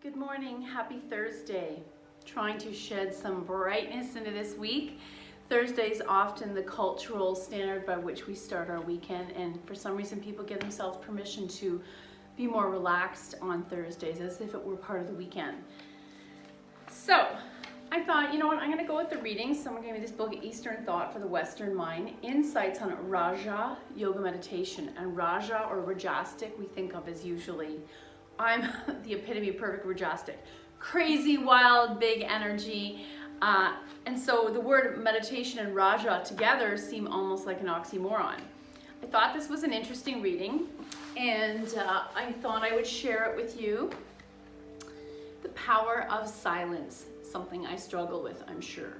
Good morning, happy Thursday. Trying to shed some brightness into this week. Thursday is often the cultural standard by which we start our weekend, and for some reason people give themselves permission to be more relaxed on Thursdays as if it were part of the weekend. So I thought, you know what, I'm going to go with the reading. Someone gave me this book, Eastern Thought for the Western Mind, Insights on Raja Yoga Meditation. And Raja or Rajastic we think of as usually, I'm the epitome of perfect Rajastic. Crazy, wild, big energy. And so the word meditation and Raja together seem almost like an oxymoron. I thought this was an interesting reading, and I thought I would share it with you. The power of silence, something I struggle with, I'm sure.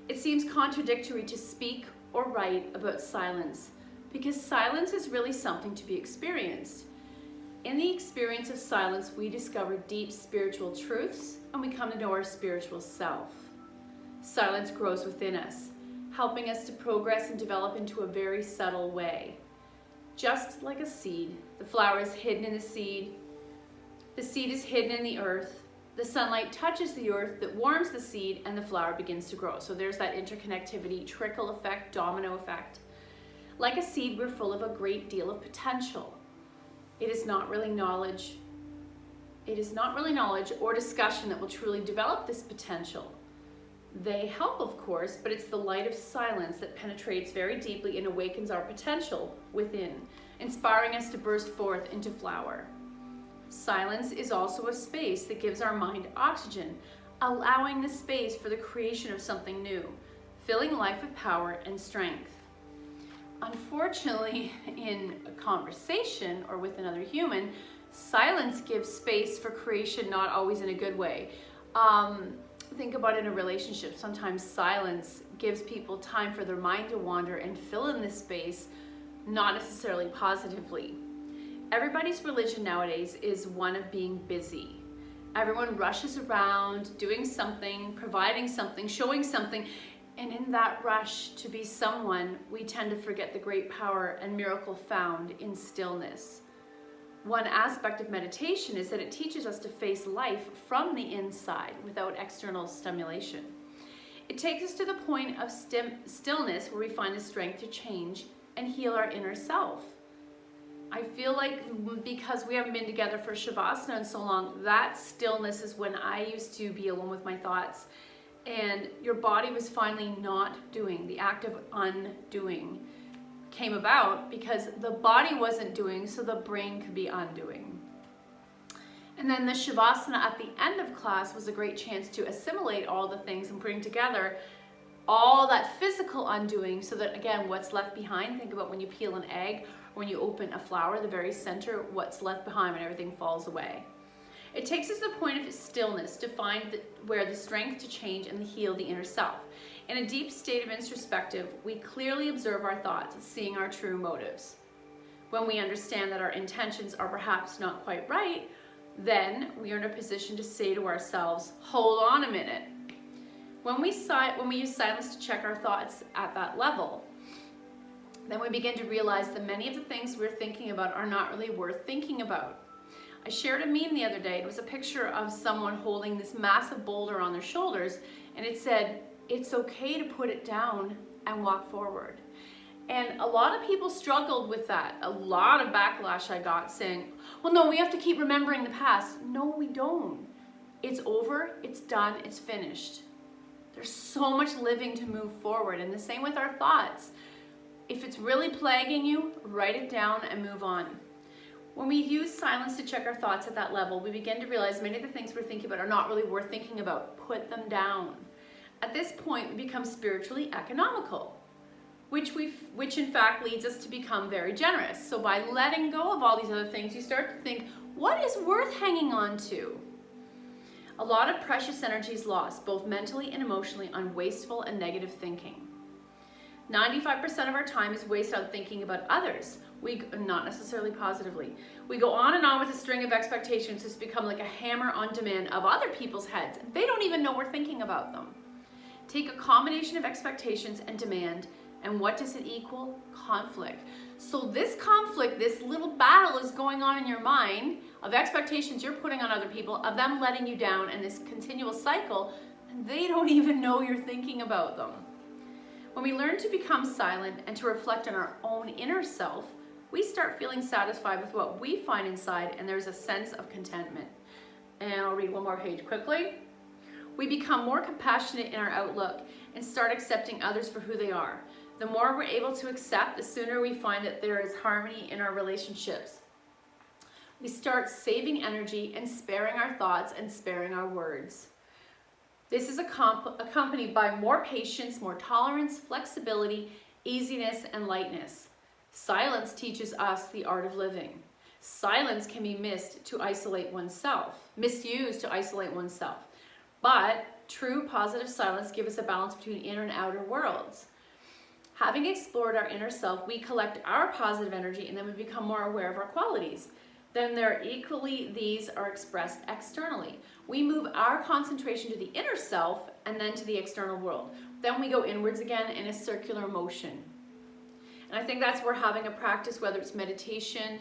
It seems contradictory to speak or write about silence, because silence is really something to be experienced. In the experience of silence, we discover deep spiritual truths and we come to know our spiritual self. Silence grows within us, helping us to progress and develop into a very subtle way. Just like a seed, the flower is hidden in the seed is hidden in the earth. The sunlight touches the earth that warms the seed and the flower begins to grow. So there's that interconnectivity, trickle effect, domino effect. Like a seed, we're full of a great deal of potential. It is not really knowledge or discussion that will truly develop this potential. They help, of course, but it's the light of silence that penetrates very deeply and awakens our potential within, inspiring us to burst forth into flower. Silence is also a space that gives our mind oxygen, allowing the space for the creation of something new, filling life with power and strength. Unfortunately, in a conversation or with another human, silence gives space for creation, not always in a good way. Think about it in a relationship. Sometimes silence gives people time for their mind to wander and fill in this space, not necessarily positively. Everybody's religion nowadays is one of being busy. Everyone rushes around, doing something, providing something, showing something. And in that rush to be someone, we tend to forget the great power and miracle found in stillness. One aspect of meditation is that it teaches us to face life from the inside without external stimulation. It takes us to the point of stillness where we find the strength to change and heal our inner self. I feel like because we haven't been together for Shavasana in so long, that stillness is when I used to be alone with my thoughts. And your body was finally not doing. The act of undoing came about because the body wasn't doing, so the brain could be undoing. And then the Shavasana at the end of class was a great chance to assimilate all the things and bring together all that physical undoing so that, again, what's left behind, think about when you peel an egg or when you open a flower, the very center, what's left behind when everything falls away. It takes us to the point of stillness to find where the strength to change and heal the inner self. In a deep state of introspective, we clearly observe our thoughts, seeing our true motives. When we understand that our intentions are perhaps not quite right, then we are in a position to say to ourselves, hold on a minute. When we use silence to check our thoughts at that level, then we begin to realize that many of the things we're thinking about are not really worth thinking about. I shared a meme the other day. It was a picture of someone holding this massive boulder on their shoulders, and it said, it's okay to put it down and walk forward. And a lot of people struggled with that. A lot of backlash I got saying, well, no, we have to keep remembering the past. No, we don't. It's over, it's done, it's finished. There's so much living to move forward, and the same with our thoughts. If it's really plaguing you, write it down and move on. When we use silence to check our thoughts at that level, we begin to realize many of the things we're thinking about are not really worth thinking about. Put them down. At this point, we become spiritually economical, which in fact leads us to become very generous. So by letting go of all these other things, you start to think, what is worth hanging on to? A lot of precious energy is lost, both mentally and emotionally, on wasteful and negative thinking. 95% of our time is wasted on thinking about others. Not necessarily positively. We go on and on with a string of expectations. It's become like a hammer on demand of other people's heads. They don't even know we're thinking about them. Take a combination of expectations and demand, and what does it equal? Conflict. So this conflict, this little battle is going on in your mind of expectations you're putting on other people, of them letting you down, and this continual cycle, and they don't even know you're thinking about them. When we learn to become silent and to reflect on our own inner self, we start feeling satisfied with what we find inside, and there's a sense of contentment. And I'll read one more page quickly. We become more compassionate in our outlook and start accepting others for who they are. The more we're able to accept, the sooner we find that there is harmony in our relationships. We start saving energy and sparing our thoughts and sparing our words. This is accompanied by more patience, more tolerance, flexibility, easiness, and lightness. Silence teaches us the art of living. Silence can be misused to isolate oneself. But true positive silence gives us a balance between inner and outer worlds. Having explored our inner self, we collect our positive energy and then we become more aware of our qualities. Then these are expressed externally. We move our concentration to the inner self and then to the external world. Then we go inwards again in a circular motion. And I think that's where having a practice, whether it's meditation,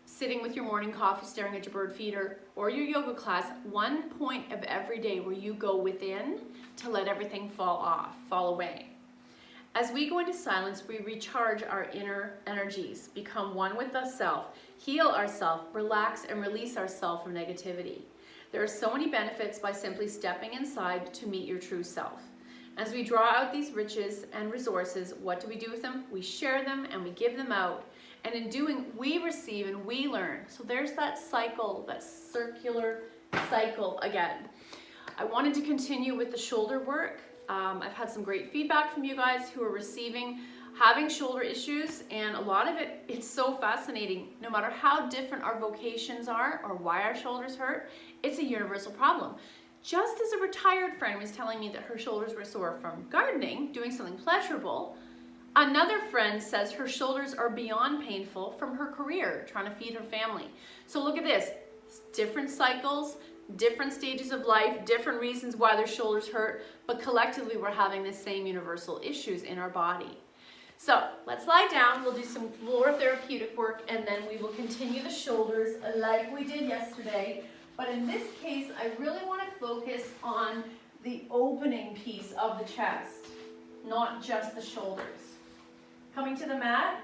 sitting with your morning coffee, staring at your bird feeder, or your yoga class, one point of every day where you go within to let everything fall away. As we go into silence, we recharge our inner energies, become one with the self, heal ourselves, relax and release ourselves from negativity. There are so many benefits by simply stepping inside to meet your true self. As we draw out these riches and resources, what do we do with them? We share them and we give them out. And in doing, we receive and we learn. So there's that cycle, that circular cycle again. I wanted to continue with the shoulder work. I've had some great feedback from you guys who are having shoulder issues, and a lot of it's so fascinating. No matter how different our vocations are or why our shoulders hurt, it's a universal problem. Just as a retired friend was telling me that her shoulders were sore from gardening, doing something pleasurable, another friend says her shoulders are beyond painful from her career, trying to feed her family. So look at this, different cycles, different stages of life, different reasons why their shoulders hurt, but collectively we're having the same universal issues in our body. So let's lie down, we'll do some floor therapeutic work, and then we will continue the shoulders like we did yesterday. But in this case, I really want to focus on the opening piece of the chest, not just the shoulders. Coming to the mat,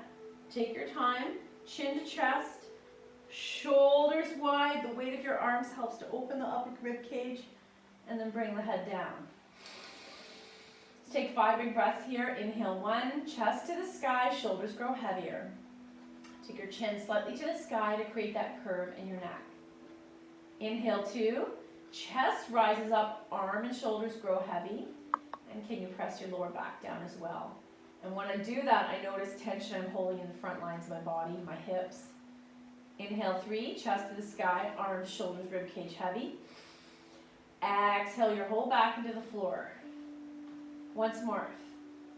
take your time, chin to chest, shoulders wide, the weight of your arms helps to open the upper rib cage, and then bring the head down. Let's take 5 big breaths here. Inhale 1, chest to the sky, shoulders grow heavier. Take your chin slightly to the sky to create that curve in your neck. Inhale 2, chest rises up, arm and shoulders grow heavy, and can you press your lower back down as well? And when I do that, I notice tension I'm holding in the front lines of my body, my hips. Inhale 3, chest to the sky, arms, shoulders, rib cage heavy. Exhale your whole back into the floor. Once more,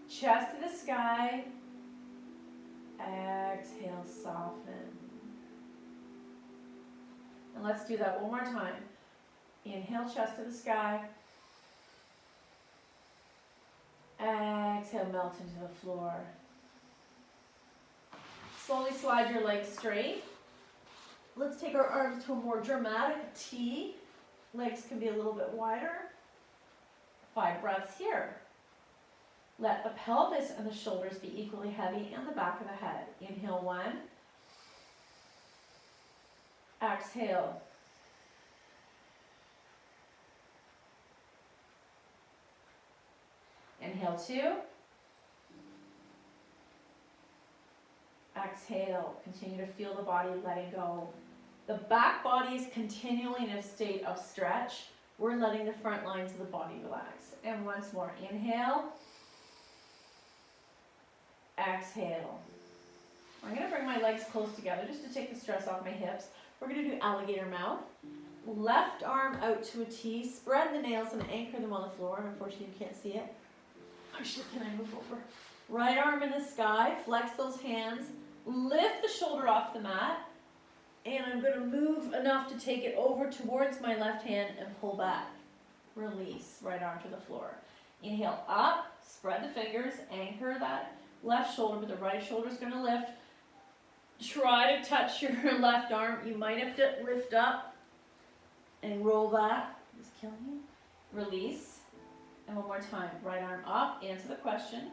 chest to the sky. Exhale, soften. And let's do that one more time. Inhale, chest to the sky. Exhale, melt into the floor. Slowly slide your legs straight. Let's take our arms to a more dramatic T. Legs can be a little bit wider. 5 breaths here. Let the pelvis and the shoulders be equally heavy and the back of the head. Inhale 1. Exhale. Inhale 2. Exhale. Continue to feel the body letting go. The back body is continually in a state of stretch. We're letting the front lines of the body relax. And once more, inhale. Exhale. I'm going to bring my legs close together just to take the stress off my hips. We're going to do alligator mouth. Left arm out to a T. Spread the nails and anchor them on the floor. Unfortunately, you can't see it. Oh shit, can I move over? Right arm in the sky. Flex those hands. Lift the shoulder off the mat. And I'm going to move enough to take it over towards my left hand and pull back. Release. Right arm to the floor. Inhale up. Spread the fingers. Anchor that left shoulder, but the right shoulder is going to lift. Try to touch your left arm. You might have to lift up and roll back. Is killing you. Release. And one more time. Right arm up. Answer the question.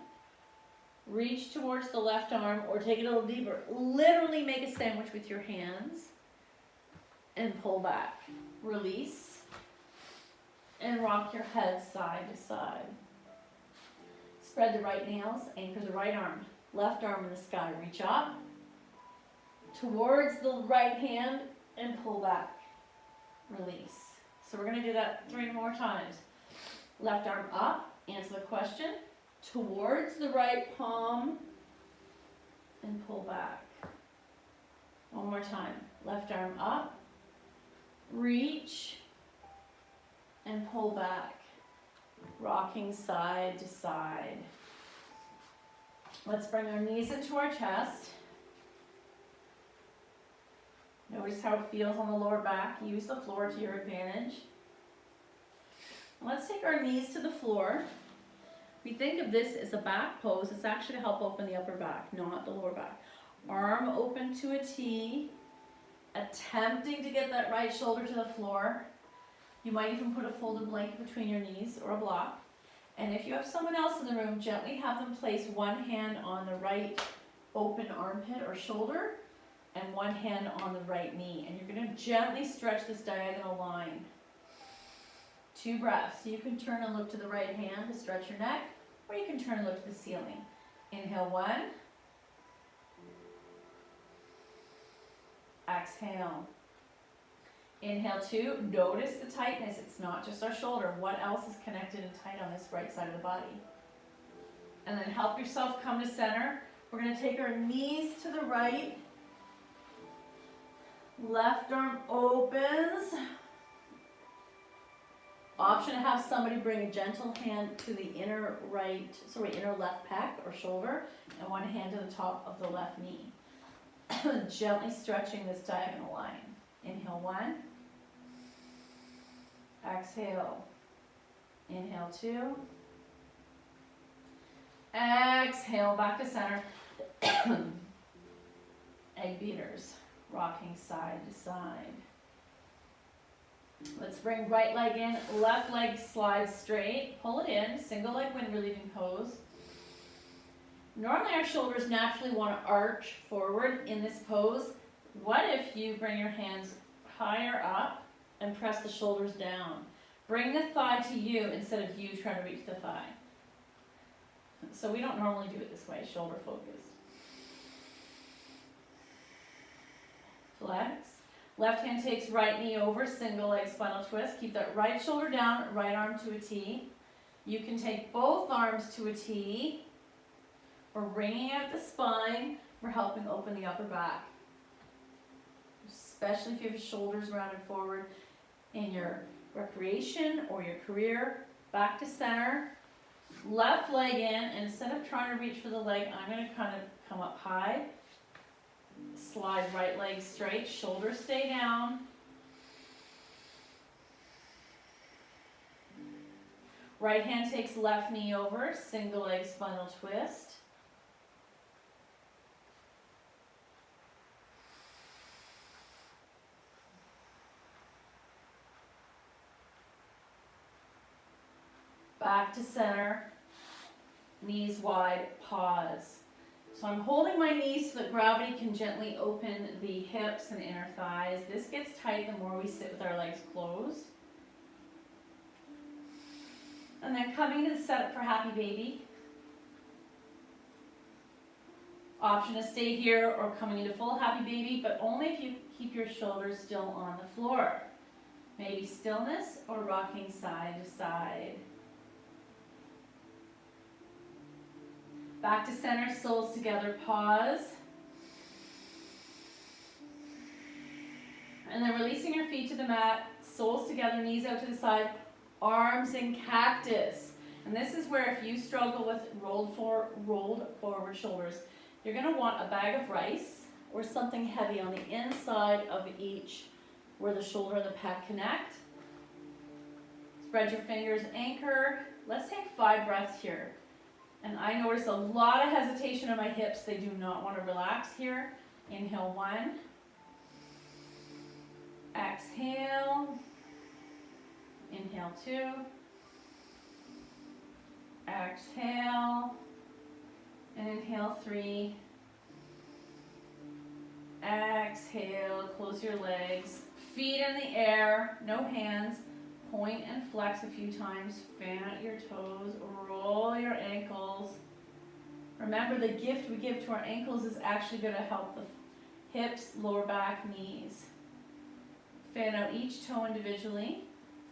Reach towards the left arm or take it a little deeper. Literally make a sandwich with your hands and pull back. Release. And rock your head side to side. Spread the right nails. Anchor the right arm. Left arm in the sky. Reach up towards the right hand and pull back. Release. So we're going to do that 3 more times. Left arm up. Answer the question. Towards the right palm and pull back. One more time. Left arm up. Reach and pull back. Rocking side to side. Let's bring our knees into our chest. Notice how it feels on the lower back. Use the floor to your advantage. Let's take our knees to the floor. We think of this as a back pose. It's actually to help open the upper back, not the lower back. Arm open to a T, attempting to get that right shoulder to the floor. You might even put a folded blanket between your knees or a block. And if you have someone else in the room, gently have them place one hand on the right open armpit or shoulder and one hand on the right knee. And you're going to gently stretch this diagonal line. 2 breaths. So you can turn and look to the right hand to stretch your neck, or you can turn and look to the ceiling. Inhale 1. Exhale. Inhale 2. Notice the tightness. It's not just our shoulder. What else is connected and tight on this right side of the body? And then help yourself come to center. We're going to take our knees to the right. Left arm opens. Option to have somebody bring a gentle hand to the inner left pec or shoulder, and one hand to the top of the left knee. Gently stretching this diagonal line. Inhale 1. Exhale. Inhale 2. Exhale, back to center. Egg beaters, rocking side to side. Let's bring right leg in, left leg slides straight, pull it in, single leg wind relieving pose. Normally our shoulders naturally want to arch forward in this pose. What if you bring your hands higher up and press the shoulders down? Bring the thigh to you instead of you trying to reach the thigh. So we don't normally do it this way, shoulder focused. Flex. Left hand takes right knee over, single leg spinal twist. Keep that right shoulder down, right arm to a T. You can take both arms to a T. We're bringing out the spine. We're helping open the upper back. Especially if you have your shoulders rounded forward in your recreation or your career. Back to center. Left leg in, and instead of trying to reach for the leg, I'm going to kind of come up high. Slide right leg straight, shoulders stay down. Right hand takes left knee over, single leg spinal twist. Back to center, knees wide, pause. So I'm holding my knees so that gravity can gently open the hips and inner thighs. This gets tight the more we sit with our legs closed. And then coming to the setup for happy baby. Option to stay here or coming into full happy baby, but only if you keep your shoulders still on the floor. Maybe stillness or rocking side to side. Back to center, soles together, pause. And then releasing your feet to the mat, soles together, knees out to the side, arms in cactus. And this is where if you struggle with rolled forward shoulders, you're going to want a bag of rice or something heavy on the inside of each where the shoulder and the pec connect. Spread your fingers, anchor. Let's take 5 breaths here. And I notice a lot of hesitation in my hips. They do not want to relax here. Inhale 1. Exhale. Inhale 2. Exhale. And inhale 3. Exhale, close your legs. Feet in the air, no hands. Point and flex a few times. Fan out your toes. Roll your ankles. Remember, the gift we give to our ankles is actually going to help the hips, lower back, knees. Fan out each toe individually.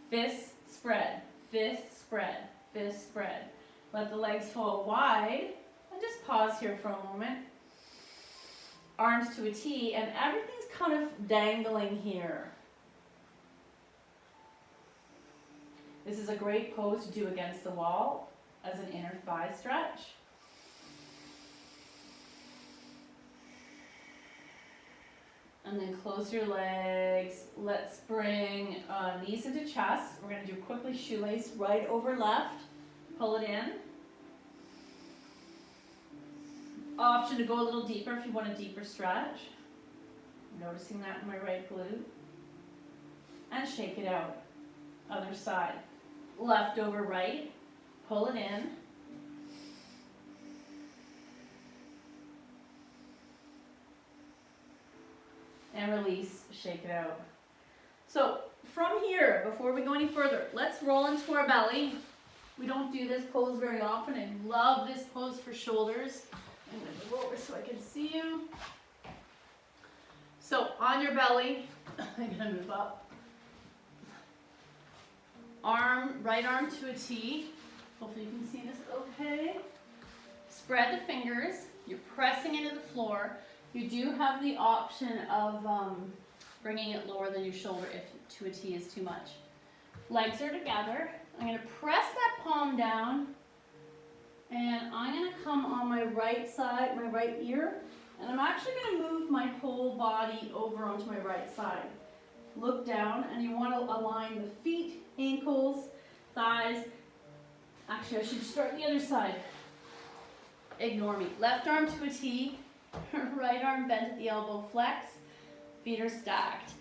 Fist spread, fist spread, fist spread. Let the legs fall wide. And just pause here for a moment. Arms to a T, and everything's kind of dangling here. This is a great pose to do against the wall as an inner thigh stretch. And then close your legs. Let's bring knees into chest. We're going to do quickly shoelace right over left. Pull it in. Option to go a little deeper if you want a deeper stretch. Noticing that in my right glute. And shake it out. Other side. Left over right. Pull it in. And release, shake it out. So from here, before we go any further, let's roll into our belly. We don't do this pose very often. I love this pose for shoulders. I'm going to move over so I can see you. So on your belly, I'm going to move up. Right arm to a T. Hopefully you can see this okay. Spread the fingers. You're pressing into the floor. You do have the option of bringing it lower than your shoulder if to a T is too much. Legs are together. I'm going to press that palm down. And I'm going to come on my right side, my right ear. And I'm actually going to move my whole body over onto my right side. Look down, and you want to align the feet, ankles, thighs. Actually, I should start the other side. Ignore me. Left arm to a T. Right arm bent at the elbow, flex, feet are stacked.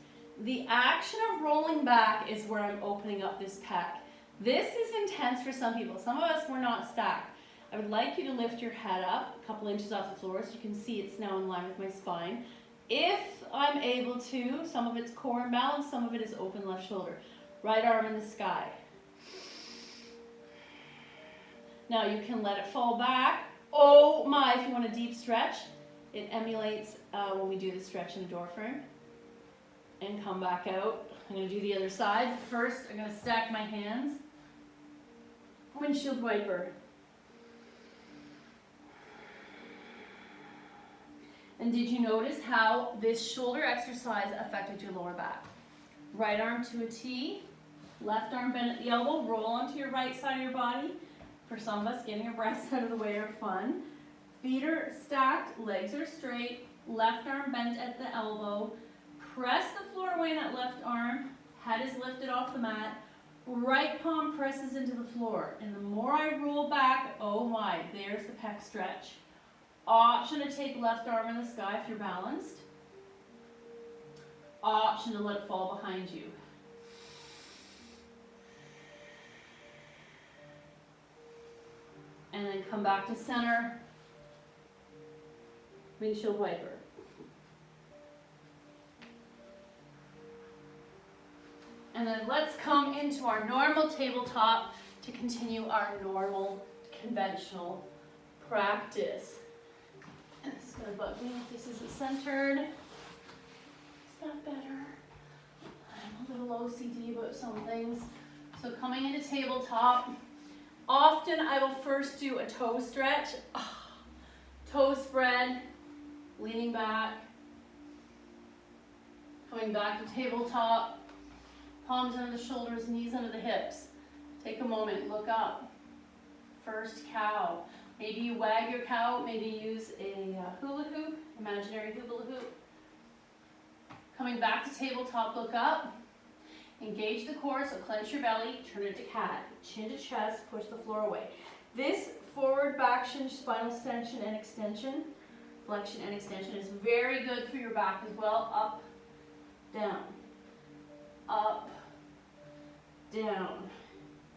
The action of rolling back is where I'm opening up this pec. This is intense for some people. Some of us, we're not stacked. I would like you to lift your head up a couple inches off the floor so you can see it's now in line with my spine. If I'm able to, some of it's core and balance, some of it is open left shoulder. Right arm in the sky. Now you can let it fall back. Oh my, if you want a deep stretch. It emulates when we do the stretch in the door frame. And come back out. I'm going to do the other side. First, I'm going to stack my hands. Windshield wiper. And did you notice how this shoulder exercise affected your lower back? Right arm to a T. Left arm bent at the elbow. Roll onto your right side of your body. For some of us, getting your breasts out of the way are fun. Feet are stacked, legs are straight, left arm bent at the elbow. Press the floor away in that left arm, head is lifted off the mat. Right palm presses into the floor. And the more I roll back, oh my, there's the pec stretch. Option to take left arm in the sky if you're balanced. Option to let it fall behind you. And then come back to center. Windshield wiper. And then let's come into our normal tabletop to continue our normal conventional practice. This is going to bug me if this isn't centered. Is that better? I'm a little OCD about some things. So coming into tabletop, often I will first do a toe stretch. Toe spread, leaning back, coming back to tabletop, palms under the shoulders, knees under the hips. Take a moment, look up. First cow. Maybe you wag your cow, maybe use a hula hoop, imaginary hula hoop. Coming back to tabletop, look up. Engage the core, so clench your belly, turn it to cat. Chin to chest, push the floor away. This forward back shinge, spinal extension and extension Flexion and extension is very good for your back as well. Up, down, up, down.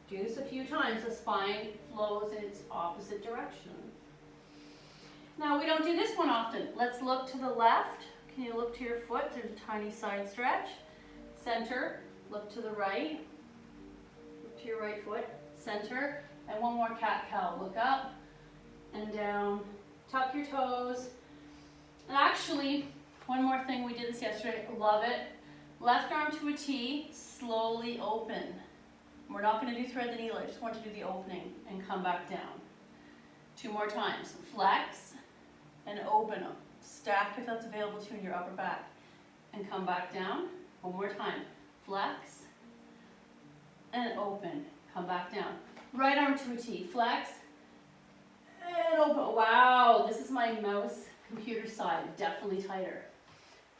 Do this a few times, the spine flows in its opposite direction. Now we don't do this one often. Let's look to the left. Can you look to your foot? There's a tiny side stretch. Center, look to the right. Look to your right foot, center. And one more cat-cow. Look up and down. Tuck your toes. And actually, one more thing, we did this yesterday, love it. Left arm to a T, slowly open. We're not going to do thread the needle, I just want you to do the opening and come back down. 2 more times. Flex and open them. Stack if that's available to you in your upper back. And come back down. 1 more time. Flex and open. Come back down. Right arm to a T. Flex and open. Wow, this is my mouse computer side. Definitely tighter.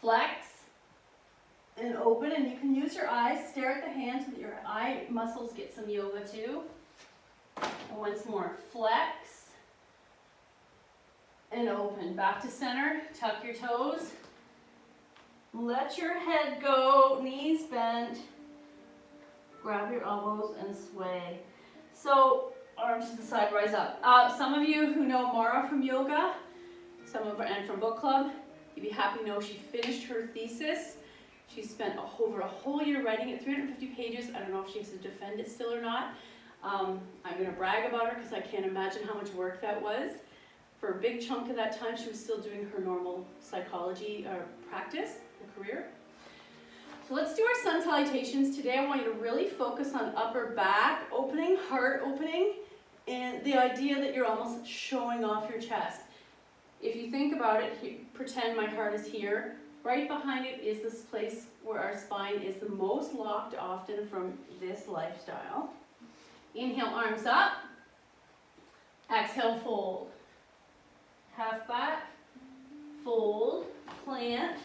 Flex and open, and you can use your eyes, stare at the hand so that your eye muscles get some yoga too. And once more, flex and open. Back to center, tuck your toes. Let your head go, knees bent. Grab your elbows and sway. So, arms to the side, rise up. Some of you who know Mara from yoga, and from book club, you'd be happy to know she finished her thesis. She spent over a whole year writing it, 350 pages. I don't know if she has to defend it still or not. I'm going to brag about her because I can't imagine how much work that was. For a big chunk of that time, she was still doing her normal psychology practice, her career. So let's do our sun salutations. Today I want you to really focus on upper back opening, heart opening, and the idea that you're almost showing off your chest. If you think about it, pretend my heart is here. Right behind it is this place where our spine is the most locked often from this lifestyle. Inhale, arms up. Exhale, fold. Half back, fold, plant.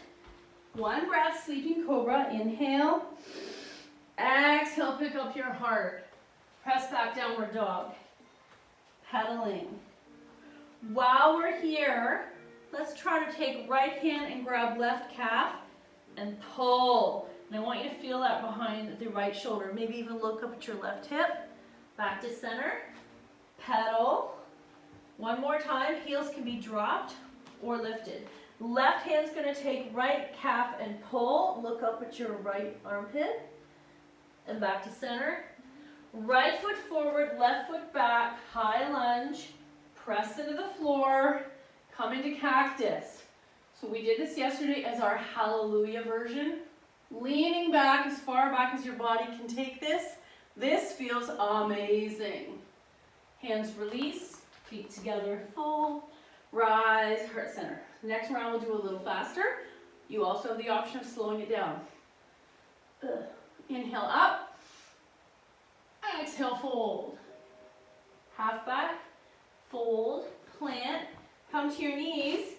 1 breath, sleeping cobra. Inhale. Exhale, pick up your heart. Press back, downward dog. Pedaling. While we're here, let's try to take right hand and grab left calf and pull. And I want you to feel that behind the right shoulder. Maybe even look up at your left hip. Back to center. Pedal. 1 more time. Heels can be dropped or lifted. Left hand's going to take right calf and pull. Look up at your right armpit. And back to center. Right foot forward, left foot back. High lunge. Press into the floor. Come into cactus. So we did this yesterday as our hallelujah version. Leaning back as far back as your body can take this. This feels amazing. Hands release, feet together, full, rise, heart center. Next round we'll do a little faster. You also have the option of slowing it down. Inhale up, exhale, fold. Half back, fold, plant. Come to your knees,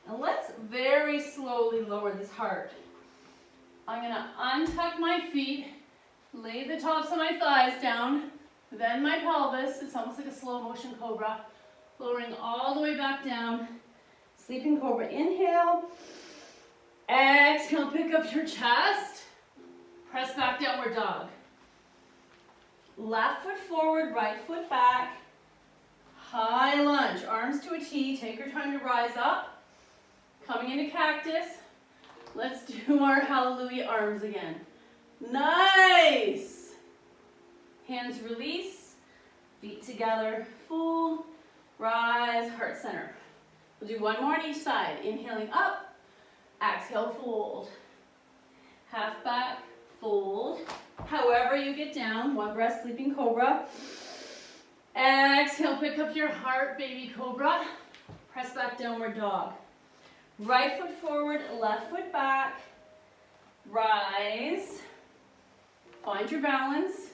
and let's very slowly lower this heart. I'm going to untuck my feet, lay the tops of my thighs down, then my pelvis. It's almost like a slow motion cobra. Lowering all the way back down. Sleeping cobra. Inhale. Exhale, pick up your chest. Press back, downward dog. Left foot forward, right foot back. High lunge, arms to a T. Take your time to rise up. Coming into cactus. Let's do our hallelujah arms again. Nice. Hands release. Feet together. Full. Rise. Heart center. We'll do 1 more on each side. Inhaling up. Exhale, fold. Half back. Fold. However you get down. 1 breath, sleeping cobra. Exhale, pick up your heart, baby cobra. Press back, downward dog. Right foot forward, left foot back. Rise. Find your balance.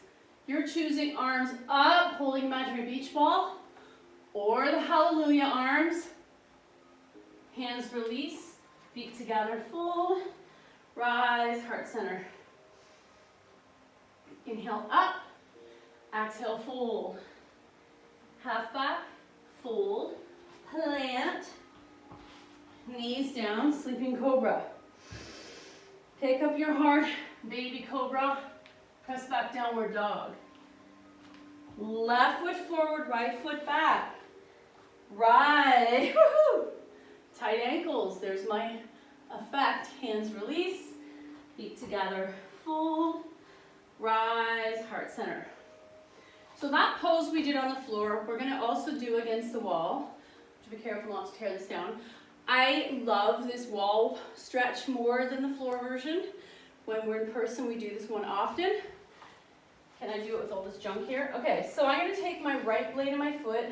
You're choosing arms up, holding imaginary beach ball, or the hallelujah arms. Hands release, feet together, full. Rise, heart center. Inhale up, exhale, fold. Half back, fold, plant, Knees down, sleeping cobra. Pick up your heart, baby cobra. Press back, downward dog. Left foot forward, right foot back. Right, woohoo! Tight ankles, there's my effect. Hands release, feet together, fold, rise, heart center. So that pose we did on the floor, we're gonna also do against the wall. To be careful not to tear this down. I love this wall stretch more than the floor version. When we're in person, we do this one often. Can I do it with all this junk here? Okay, so I'm gonna take my right blade of my foot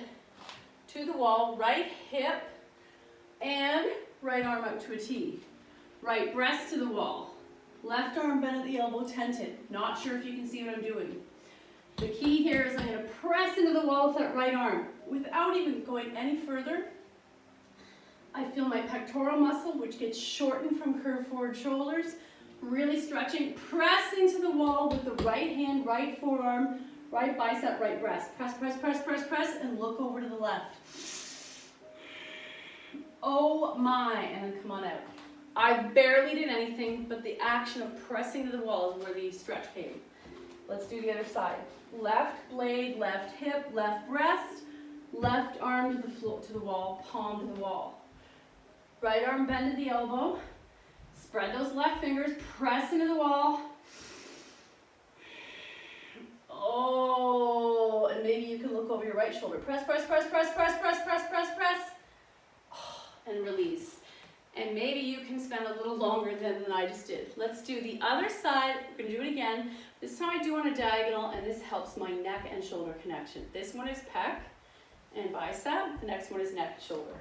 to the wall, right hip, and right arm out to a T. Right breast to the wall. Left arm bent at the elbow, tented. Not sure if you can see what I'm doing. The key here is I'm gonna press into the wall with that right arm. Without even going any further, I feel my pectoral muscle, which gets shortened from curved forward shoulders, really stretching, pressing to the wall with the right hand, right forearm, right bicep, right breast. Press, press, press, press, press, and look over to the left. Oh my, and then come on out. I barely did anything, but the action of pressing to the wall is where the stretch came. Let's do the other side. Left blade, left hip, left breast, left arm to the floor, to the wall, palm to the wall. Right arm bend at the elbow. Spread those left fingers, press into the wall. Oh, and maybe you can look over your right shoulder. Press, press, press, press, press, press, press, press, press. Oh, and release. And maybe you can spend a little longer than I just did. Let's do the other side. We're gonna do it again. This time I do on a diagonal, and this helps my neck and shoulder connection. This one is pec and bicep. The next one is neck and shoulder.